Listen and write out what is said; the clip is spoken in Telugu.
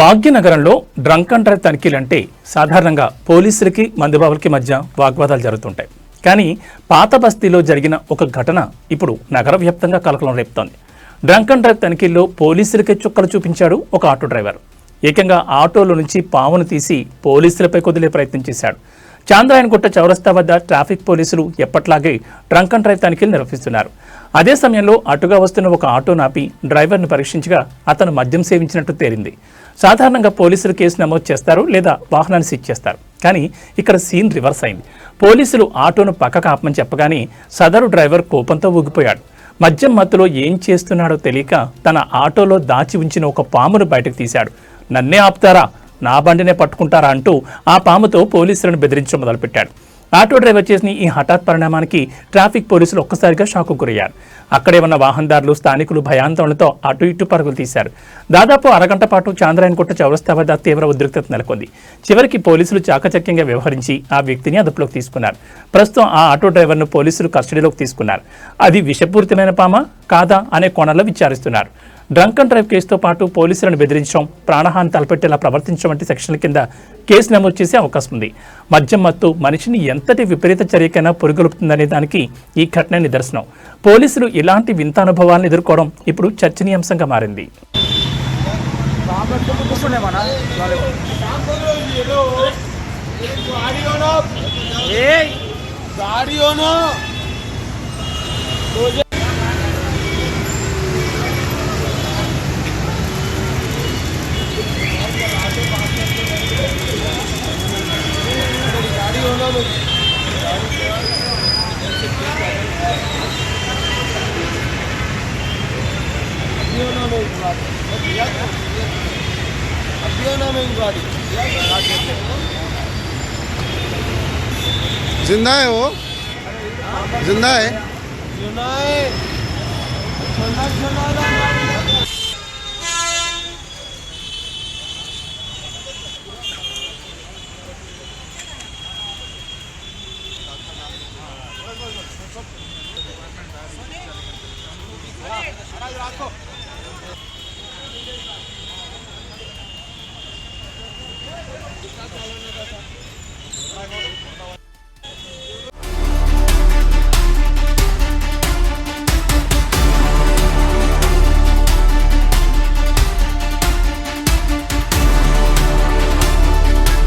భాగ్యనగరంలో డ్రంక్ అండ్ డ్రైవ్ తనిఖీలంటే సాధారణంగా పోలీసులకి మందుబాబులకి మధ్య వాగ్వాదాలు జరుగుతుంటాయి. కానీ పాత బస్తీలో జరిగిన ఒక ఘటన ఇప్పుడు నగర వ్యాప్తంగా కలకలం రేపుతోంది. డ్రంక్ అండ్ డ్రైవ్ తనిఖీల్లో పోలీసులకే చుక్కలు చూపించాడు ఒక ఆటో డ్రైవర్. ఏకంగా ఆటోలో నుంచి పావును తీసి పోలీసులపై కొదిలే ప్రయత్నం చేశాడు. చాంద్రాయణగుట్ట చౌరస్తా వద్ద ట్రాఫిక్ పోలీసులు ఎప్పట్లాగే డ్రంక్ అండ్ డ్రైవ్ తనిఖీలు నిర్వహిస్తున్నారు. అదే సమయంలో అటుగా వస్తున్న ఒక ఆటో నాపి డ్రైవర్ను పరీక్షించగా అతను మద్యం సేవించినట్టు తేలింది. సాధారణంగా పోలీసులు కేసు నమోదు చేస్తారు లేదా వాహనాన్ని సీజ్ చేస్తారు. కానీ ఇక్కడ సీన్ రివర్స్ అయింది. పోలీసులు ఆటోను పక్కకు ఆపమని చెప్పగానే సదరు డ్రైవర్ కోపంతో ఊగిపోయాడు. మద్యం మత్తులో ఏం చేస్తున్నాడో తెలియక తన ఆటోలో దాచి ఉంచిన ఒక పామును బయటకు తీశాడు. నన్నే ఆపుతారా, నా బండినే పట్టుకుంటారా అంటూ ఆ పాముతో పోలీసులను బెదిరించడం మొదలుపెట్టాడు. ఆటో డ్రైవర్ చేసిన ఈ హఠాత్ పరిణామానికి ట్రాఫిక్ పోలీసులు ఒక్కసారిగా షాకు గురయ్యారు. అక్కడే ఉన్న వాహనదారులు, స్థానికులు భయాందోళనతో అటు ఇటు పరుగులు తీశారు. దాదాపు అరగంట పాటు చాంద్రాయణగుట్ట చౌరస్తా వద్ద తీవ్ర ఉద్రిక్తత నెలకొంది. చివరికి పోలీసులు చాకచక్యంగా వ్యవహరించి ఆ వ్యక్తిని అదుపులోకి తీసుకున్నారు. ప్రస్తుతం ఆ ఆటో డ్రైవర్ను పోలీసులు కస్టడీలోకి తీసుకున్నారు. అది విషపూరితమైన పామా కాదా అనే కోణంలో విచారిస్తున్నారు. డ్రంక్ అండ్ డ్రైవ్ కేసుతో పాటు పోలీసులను బెదిరించడం, ప్రాణహాని తలపెట్టేలా ప్రవర్తించడం వంటి సెక్షన్ల కింద కేసు నమోదు చేసే అవకాశం ఉంది. మద్యం మత్తు మనిషిని ఎంతటి విపరీత చర్యకైనా పురుగొలుపుతుందనే దానికి ఈ ఘటన నిదర్శనం. పోలీసులు ఇలాంటి వింత అనుభవాలను ఎదుర్కోవడం ఇప్పుడు చర్చనీయాంశంగా మారింది. जिंदा है वो, जिंदा है। रात को